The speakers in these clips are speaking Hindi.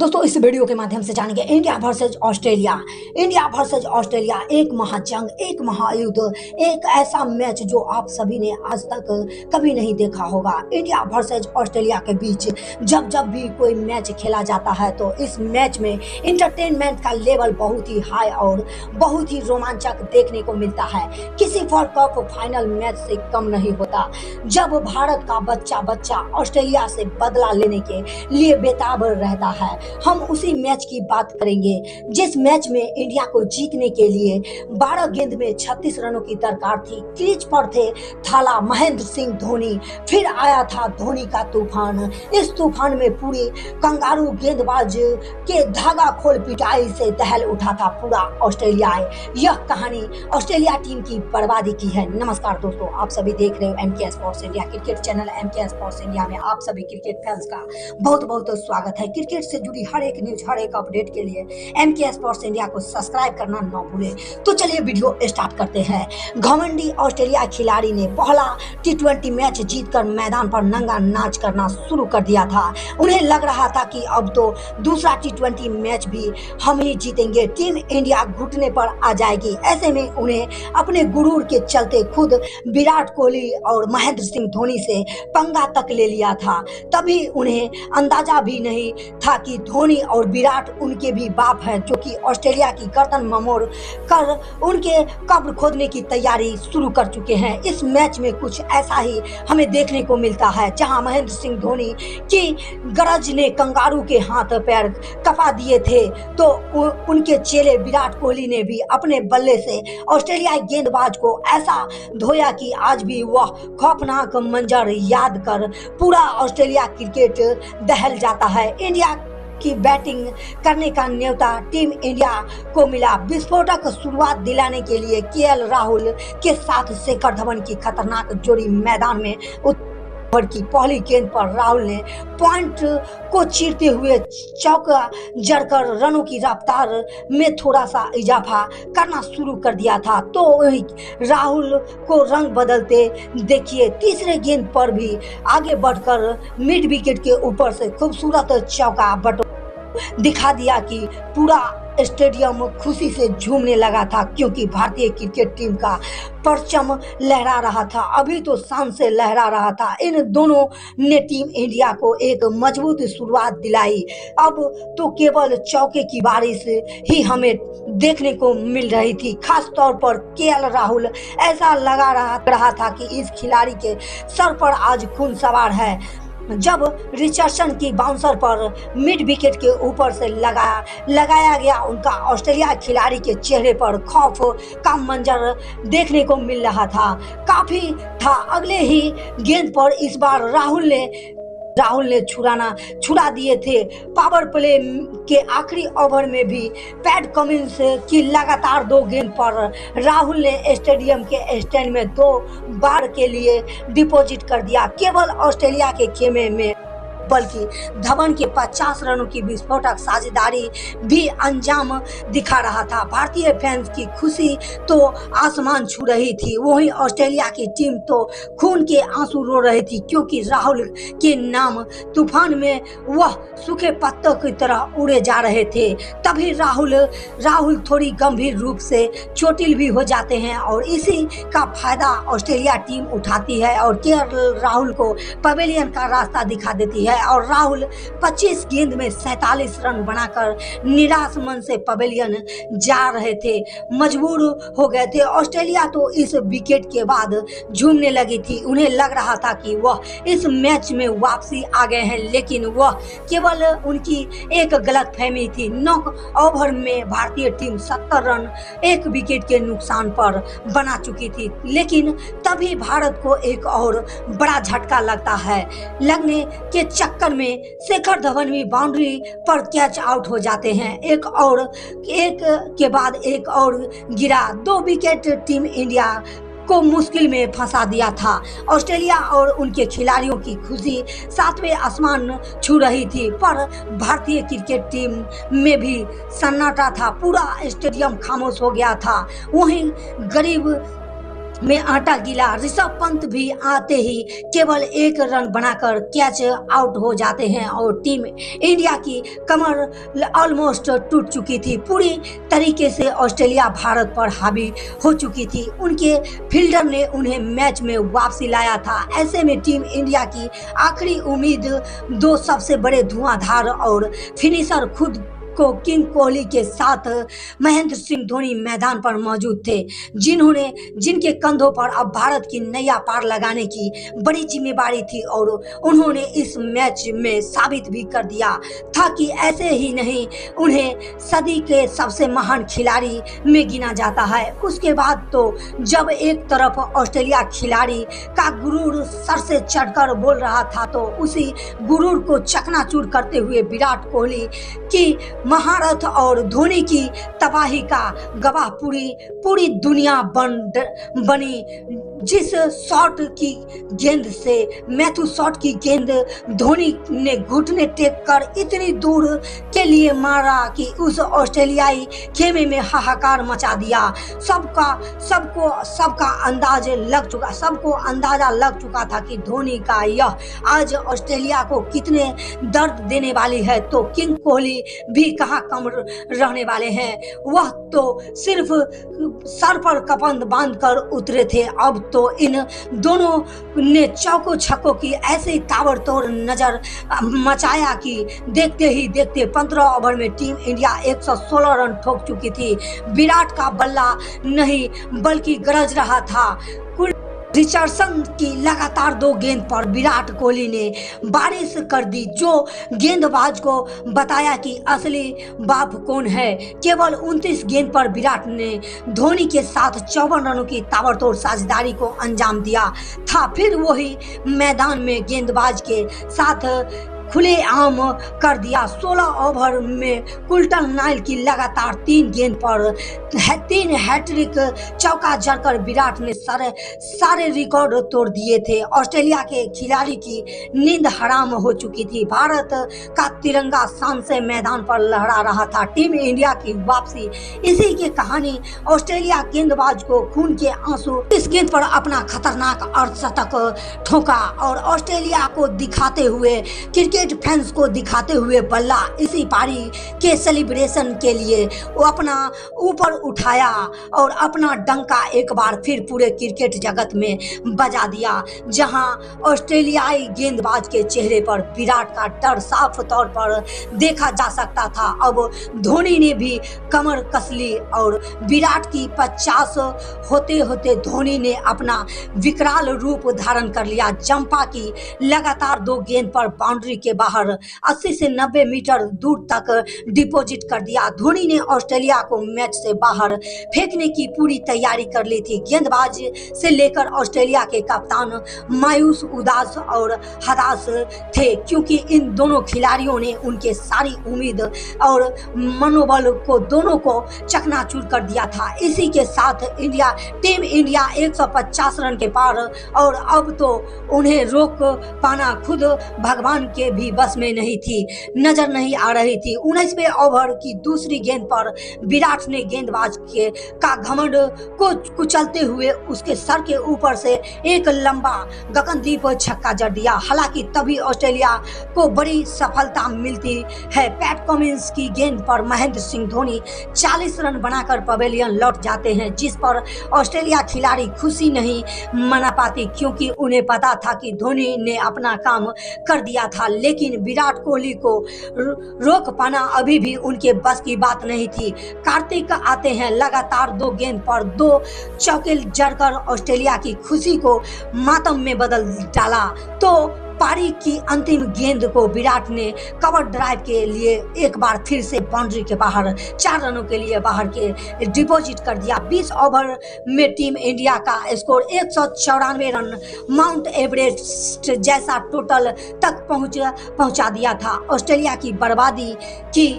दोस्तों इस वीडियो के माध्यम से जानेंगे India versus Australia. India versus Australia एक महाजंग, एक महायुद्ध, एक ऐसा मैच जो आप सभी ने आज तक कभी नहीं देखा होगा। इंडिया वर्सेज ऑस्ट्रेलिया के बीच जब जब भी कोई मैच खेला जाता है तो इस मैच में इंटरटेनमेंट का लेवल बहुत ही हाई और बहुत ही रोमांचक देखने को मिलता है। किसी वर्ल्ड कप फाइनल मैच से कम नहीं होता। जब भारत का बच्चा ऑस्ट्रेलिया से बदला लेने के लिए बेताब रहता है, हम उसी मैच की बात करेंगे जिस मैच में इंडिया को जीतने के लिए 12 गेंद में 36 रनों की दरकार थी। क्रीज पर थे थाला महेंद्र सिंह धोनी, फिर आया था धोनी का तूफान। इस तूफान में पूरी कंगारू गेंदबाज के धागा खोल पिटाई से दहल उठा था पूरा ऑस्ट्रेलिया। यह कहानी ऑस्ट्रेलिया टीम की बर्बादी की है। नमस्कार दोस्तों, आप सभी देख रहे हो MK sports India cricket channel. MK sports India में आप सभी क्रिकेट फैंस का बहुत बहुत स्वागत है। क्रिकेट से जुड़ी हर एक न्यूज, हर एक अपडेट के लिए एमके स्पोर्ट्स इंडिया को सब्सक्राइब करना न भूलें। तो चलिए वीडियो स्टार्ट करते हैं। घमंडी ऑस्ट्रेलिया खिलाड़ी ने पहला टी20 मैच जीतकर मैदान पर नंगा नाच करना शुरू कर दिया था। उन्हें लग रहा था कि अब तो दूसरा टी20 मैच भी हम ही जीतेंगे, टीम इंडिया घुटने पर आ जाएगी। ऐसे में उन्हें अपने गुरूर के चलते खुद विराट कोहली और महेंद्र सिंह धोनी से पंगा तक ले लिया था। तभी उन्हें अंदाजा भी नहीं था कि धोनी और विराट उनके भी बाप हैं, जो कि ऑस्ट्रेलिया की गर्दन ममोड़ कर उनके कब्र खोदने की तैयारी शुरू कर चुके हैं। इस मैच में कुछ ऐसा ही हमें देखने को मिलता है, जहां महेंद्र सिंह धोनी की गरज ने कंगारू के हाथ पैर कपा दिए थे, तो उनके चेले विराट कोहली ने भी अपने बल्ले से ऑस्ट्रेलियाई गेंदबाज को ऐसा धोया कि आज भी वह खौफनाक मंजर याद कर पूरा ऑस्ट्रेलिया क्रिकेट दहल जाता है। इंडिया की बैटिंग करने का न्योता टीम इंडिया को मिला। विस्फोटक शुरुआत दिलाने के लिए केएल राहुल के साथ शेखर धवन की खतरनाक जोड़ी मैदान में ओवर की पहली गेंद पर राहुल ने पॉइंट को चीरते हुए चौका जड़कर रनों की रफ्तार में थोड़ा सा इजाफा करना शुरू कर दिया था। तो राहुल को रंग बदलते देखिए तीसरे गेंद पर भी आगे बढ़कर मिड विकेट के ऊपर से खूबसूरत चौका बटोर दिखा दिया कि पूरा स्टेडियम खुशी से झूमने लगा था, क्योंकि भारतीय क्रिकेट टीम का परचम लहरा रहा था। अभी तो शान से लहरा रहा था। इन दोनों ने टीम इंडिया को एक मजबूत शुरुआत दिलाई। अब तो केवल चौके की बारिश ही हमें देखने को मिल रही थी। खास तौर पर केएल राहुल, ऐसा लगा रहा था कि इस खिलाड़ी के सर पर आज खून सवार है। जब रिचर्डसन की बाउंसर पर मिड विकेट के ऊपर से लगाया गया, उनका ऑस्ट्रेलिया खिलाड़ी के चेहरे पर खौफ का मंजर देखने को मिल रहा था। काफी था अगले ही गेंद पर इस बार राहुल ने छुड़ा दिए थे। पावर प्ले के आखिरी ओवर में भी पैट कमिंस की लगातार 2 गेंद पर राहुल ने स्टेडियम के स्टैंड में 2 बार के लिए डिपॉजिट कर दिया। केवल ऑस्ट्रेलिया के खेमे में बल्कि धवन के 50 रनों की विस्फोटक साझेदारी भी अंजाम दिखा रहा था। भारतीय फैंस की खुशी तो आसमान छू रही थी, वहीं ऑस्ट्रेलिया की टीम तो खून के आंसू रो रही थी, क्योंकि राहुल के नाम तूफान में वह सूखे पत्तों की तरह उड़े जा रहे थे। तभी राहुल थोड़ी गंभीर रूप से चोटिल भी हो जाते हैं और इसी का फायदा ऑस्ट्रेलिया टीम उठाती है और केएल राहुल को पवेलियन का रास्ता दिखा देती है। और राहुल 25 गेंद में 47 रन बनाकर निराश मन से पवेलियन जा रहे थे, मजबूर हो गए थे। ऑस्ट्रेलिया तो इस विकेट के बाद झूमने लगी थी। उन्हें लग रहा था कि वह इस मैच में वापसी आ गए हैं, लेकिन वह केवल उनकी एक गलतफहमी थी। 9 ओवर में भारतीय टीम 70 रन 1 विकेट के नुकसान पर बना चुकी थी। लेकिन तभी भारत को एक और बड़ा झटका लगने के चक्कर में शेखर धवन भी बाउंड्री पर कैच आउट हो जाते हैं। एक के बाद एक और गिरा। 2 विकेट टीम इंडिया को मुश्किल में फंसा दिया था। ऑस्ट्रेलिया और उनके खिलाड़ियों की खुशी 7वें आसमान छू रही थी, पर भारतीय क्रिकेट टीम में भी सन्नाटा था। पूरा स्टेडियम खामोश हो गया था। वहीं गरीब में आटा गिला। ऋषभ पंत भी आते ही केवल 1 रन बनाकर कैच आउट हो जाते हैं और टीम इंडिया की कमर ऑलमोस्ट टूट चुकी थी। पूरी तरीके से ऑस्ट्रेलिया भारत पर हावी हो चुकी थी। उनके फील्डर ने उन्हें मैच में वापसी लाया था। ऐसे में टीम इंडिया की आखिरी उम्मीद 2 सबसे बड़े धुआंधार और फिनिशर खुद को किंग कोहली के साथ महेंद्र सिंह धोनी मैदान पर मौजूद थे, जिनके कंधों पर अब भारत की नैया पार लगाने की बड़ी जिम्मेदारी थी और उन्होंने इस मैच में साबित भी कर दिया था कि ऐसे ही नहीं, उन्हें सदी के सबसे महान खिलाड़ी में गिना जाता है। उसके बाद तो जब एक तरफ ऑस्ट्रेलिया खिलाड़ी का गुरूर सर से चढ़कर बोल रहा था, तो उसी गुरूर को चकनाचूर करते हुए विराट कोहली की महारथ और धोनी की तबाही का गवाह पूरी दुनिया बनी। जिस शॉट की गेंद से मैथ्यू शॉट की गेंद धोनी ने घुटने टेक कर इतनी दूर के लिए मारा कि उस ऑस्ट्रेलियाई खेमे में हाहाकार मचा दिया। सबका अंदाजा लग चुका था कि धोनी का यह आज ऑस्ट्रेलिया को कितने दर्द देने वाली है, तो किंग कोहली भी कहाँ कम रहने वाले हैं। वह तो सिर्फ सर पर कपंद बांधकर उतरे थे। अब तो इन दोनों ने चौको छक्कों की ऐसी ताबड़तोड़ नजर मचाया कि देखते ही देखते 15 ओवर में टीम इंडिया 116 रन ठोक चुकी थी। विराट का बल्ला नहीं बल्कि गरज रहा था। रिचर्डसन की लगातार 2 गेंद पर विराट कोहली ने बारिश कर दी, जो गेंदबाज को बताया कि असली बाप कौन है। केवल 29 गेंद पर विराट ने धोनी के साथ 54 रनों की ताबड़तोड़ साझेदारी को अंजाम दिया था। फिर वही मैदान में गेंदबाज के साथ खुलेआम कर दिया। 16 ओवर में कुल्टन नाइल की लगातार 3 गेंद पर 3 हैट्रिक चौका जड़कर विराट ने सारे रिकॉर्ड तोड़ दिए थे। ऑस्ट्रेलिया के खिलाड़ी की नींद हराम हो चुकी थी। भारत का तिरंगा शान से मैदान पर लहरा रहा था। टीम इंडिया की वापसी इसी की कहानी। ऑस्ट्रेलिया गेंदबाज को खून के आंसू इस गेंद पर अपना खतरनाक अर्धशतक ठोका और ऑस्ट्रेलिया को दिखाते हुए क्रिकेट फैंस को दिखाते हुए बल्ला इसी पारी के सेलिब्रेशन के लिए वो अपना ऊपर उठाया और अपना डंका एक बार फिर पूरे क्रिकेट जगत में बजा दिया। जहां ऑस्ट्रेलियाई गेंदबाज के चेहरे पर विराट का डर साफ तौर पर देखा जा सकता था। अब धोनी ने भी कमर कस ली और विराट की 50 होते होते धोनी ने अपना विकराल रूप धारण कर लिया। जंपा की लगातार 2 गेंद पर बाउंड्री के बाहर 80 से 90 मीटर दूर तक डिपॉजिट कर दिया। धोनी ने ऑस्ट्रेलिया को मैच से बाहर फेंकने की पूरी तैयारी कर ली थी। गेंदबाज से लेकर ऑस्ट्रेलिया के कप्तान मायूस, उदास और हताश थे, क्योंकि इन दोनों खिलाड़ियों ने उनके सारी उम्मीद और मनोबल को दोनों को चकनाचूर कर दिया था। इसी के साथ टीम इंडिया 150 रन के पार और अब तो उन्हें रोक पाना खुद भगवान के भी बस में नहीं थी, नजर नहीं आ रही थी। 19वें ओवर की दूसरी गेंद पर विराट ने गेंदबाज का घमंड को कुचलते हुए उसके सर के ऊपर से एक लंबा गगनदीप छक्का जड़ दिया। हालांकि तभी ऑस्ट्रेलिया को बड़ी सफलता मिलती है। पैट कमिंस की गेंद पर महेंद्र सिंह धोनी 40 रन बनाकर पवेलियन लौट जाते हैं, जिस पर ऑस्ट्रेलिया खिलाड़ी खुशी नहीं मना पाती, क्योंकि उन्हें पता था कि धोनी ने अपना काम कर दिया था। लेकिन विराट कोहली को रोक पाना अभी भी उनके बस की बात नहीं थी। कार्तिक आते हैं, लगातार 2 गेंद पर 2 चौके जड़कर ऑस्ट्रेलिया की खुशी को मातम में बदल डाला। तो पारी की अंतिम गेंद को विराट ने कवर ड्राइव के लिए एक बार फिर से बाउंड्री के बाहर 4 रनों के लिए बाहर के डिपॉजिट कर दिया। 20 ओवर में टीम इंडिया का स्कोर 194 रन माउंट एवरेस्ट जैसा टोटल तक पहुंचा दिया था। ऑस्ट्रेलिया की बर्बादी की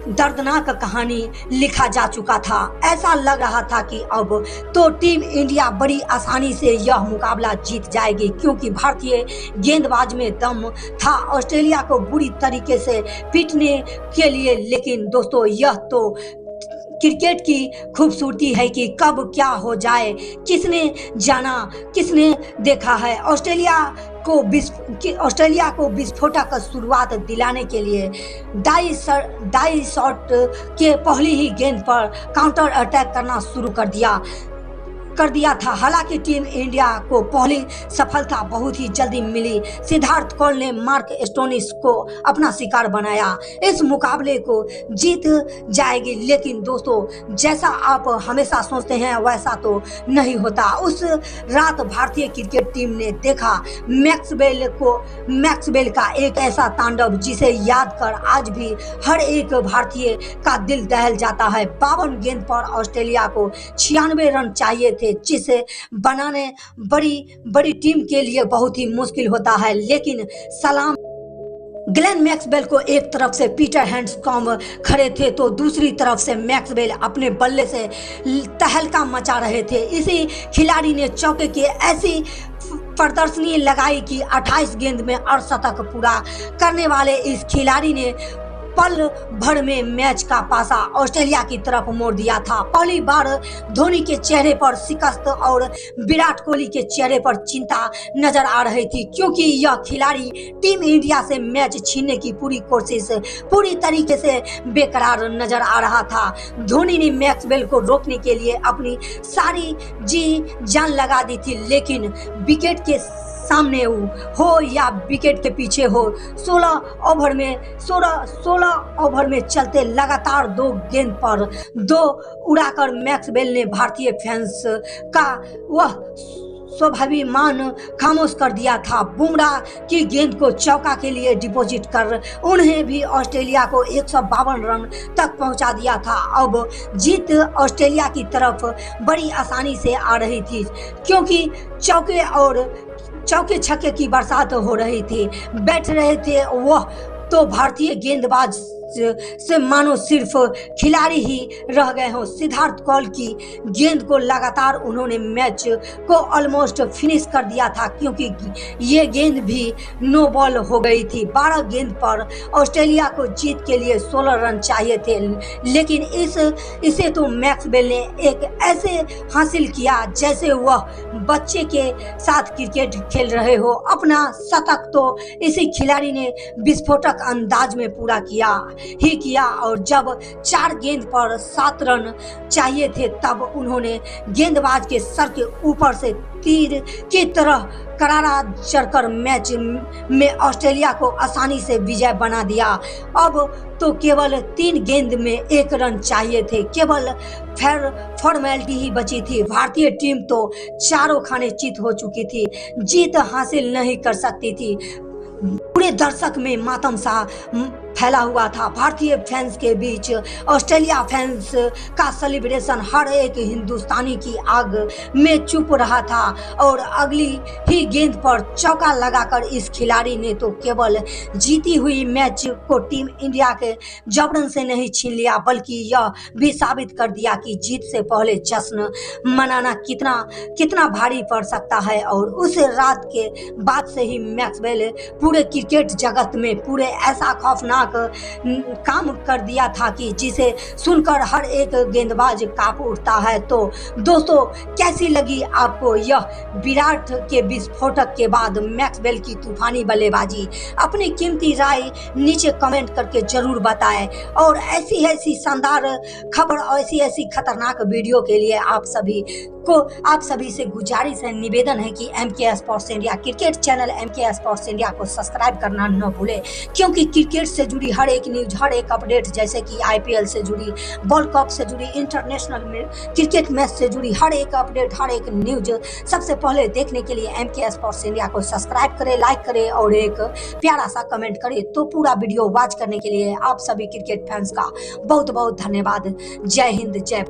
दर्दनाक कहानी लिखा जा चुका था। ऐसा लग रहा था कि अब तो टीम इंडिया बड़ी आसानी से यह मुकाबला जीत जाएगी, क्योंकि भारतीय गेंदबाज में दम था ऑस्ट्रेलिया को बुरी तरीके से पीटने के लिए। लेकिन दोस्तों, यह तो क्रिकेट की खूबसूरती है कि कब क्या हो जाए, किसने जाना, किसने देखा है। ऑस्ट्रेलिया को विस्फोटक शुरुआत दिलाने के लिए डाई शॉट के पहली ही गेंद पर काउंटर अटैक करना शुरू कर दिया था। हालांकि टीम इंडिया को पहली सफलता बहुत ही जल्दी मिली। सिद्धार्थ कौल ने मार्क स्टोनिस को अपना शिकार बनाया। इस मुकाबले को जीत जाएगी, लेकिन दोस्तों जैसा आप हमेशा सोचते हैं वैसा तो नहीं होता। उस रात भारतीय क्रिकेट टीम ने देखा मैक्सवेल का एक ऐसा तांडव जिसे याद कर आज भी हर एक भारतीय का दिल दहल जाता है। 52 गेंद पर ऑस्ट्रेलिया को 96 रन चाहिए थे, जिसे बनाने बड़ी टीम के लिए बहुत ही मुश्किल होता है। लेकिन सलाम ग्लेन मैक्सवेल को एक तरफ से पीटर हैंड्सकॉम्ब खड़े थे तो दूसरी तरफ से मैक्सवेल अपने बल्ले से तहलका मचा रहे थे। इसी खिलाड़ी ने चौके की ऐसी प्रदर्शनी लगाई कि 28 गेंद में अर्धशतक पूरा करने वाले इस खिलाड़ी ने पल भर में मैच का पासा ऑस्ट्रेलिया की तरफ मोड़ दिया था। पहली बार धोनी के चेहरे पर शिकस्त और विराट कोहली के चेहरे पर चिंता नजर आ रही थी, क्योंकि यह खिलाड़ी टीम इंडिया से मैच छीनने की पूरी कोशिश पूरी तरीके से बेकरार नजर आ रहा था। धोनी ने मैक्सवेल को रोकने के लिए अपनी सारी जी जान लगा दी थी, लेकिन विकेट के सामने हो या विकेट के पीछे हो, 16 ओवर में चलते लगातार 2 गेंद पर 2 उड़ाकर मैक्सवेल ने भारतीय फैंस का वह स्वाभिमान खामोश कर दिया था। बुमराह की गेंद को चौका के लिए डिपॉजिट कर उन्हें भी ऑस्ट्रेलिया को 152 रन तक पहुंचा दिया था। अब जीत ऑस्ट्रेलिया की तरफ बड़ी आसानी से आ रही थी, क्योंकि चौके छक्के की बरसात हो रही थी। बैठ रहे थे वह तो भारतीय गेंदबाज से मानो सिर्फ खिलाड़ी ही रह गए हों। सिद्धार्थ कौल की गेंद को लगातार उन्होंने मैच को ऑलमोस्ट फिनिश कर दिया था, क्योंकि ये गेंद भी नो बॉल हो गई थी। 12 गेंद पर ऑस्ट्रेलिया को जीत के लिए 16 रन चाहिए थे, लेकिन इसे तो मैक्सवेल ने एक ऐसे हासिल किया जैसे वह बच्चे के साथ क्रिकेट खेल रहे हो। अपना शतक तो इसी खिलाड़ी ने विस्फोटक अंदाज में पूरा किया और जब 4 गेंद पर 7 रन चाहिए थे तब उन्होंने गेंदबाज के सर के ऊपर से तीर की तरह करारा चढ़कर मैच में ऑस्ट्रेलिया को आसानी से विजय बना दिया। अब तो केवल 3 गेंद में 1 रन चाहिए थे, केवल फॉर्मेलिटी ही बची थी। भारतीय टीम तो चारों खाने चित हो चुकी थी, जीत हासिल नहीं कर सकती थी। पूरे दर्शक में मातम सा फैला हुआ था। भारतीय फैंस के बीच ऑस्ट्रेलिया फैंस का सेलिब्रेशन हर एक हिंदुस्तानी की आग में चुप रहा था और अगली ही गेंद पर चौका लगाकर इस खिलाड़ी ने तो केवल जीती हुई मैच को टीम इंडिया के जबरन से नहीं छीन लिया, बल्कि यह भी साबित कर दिया कि जीत से पहले जश्न मनाना कितना भारी पड़ सकता है। और उस रात के बाद से ही मैक्सवेल पूरे क्रिकेट जगत में पूरे ऐसा खौफनाक काम कर दिया था कि जिसे सुनकर हर एक गेंदबाज कांप उठता है। तो दोस्तों कैसी लगी आपको यह विराट के विस्फोटक के बाद मैक्सवेल की तूफानी बल्लेबाजी? अपनी कीमती राय नीचे कमेंट करके जरूर बताएं और ऐसी शानदार खबर और ऐसी खतरनाक वीडियो के लिए आप सभी से गुजारिश है, निवेदन है कि MK sports India cricket channel MK sports India को सब्सक्राइब करना न भूलें, क्योंकि क्रिकेट से जुड़ी हर एक न्यूज, हर एक अपडेट, जैसे कि IPL से जुड़ी, वर्ल्ड कप से जुड़ी, इंटरनेशनल क्रिकेट मैच से जुड़ी हर एक अपडेट, हर एक न्यूज सबसे पहले देखने के लिए MK स्पोर्ट्स इंडिया को सब्सक्राइब करें, लाइक करें और एक प्यारा सा कमेंट करें। तो पूरा वीडियो वॉच करने के लिए आप सभी क्रिकेट फैंस का बहुत बहुत धन्यवाद। जय हिंद, जय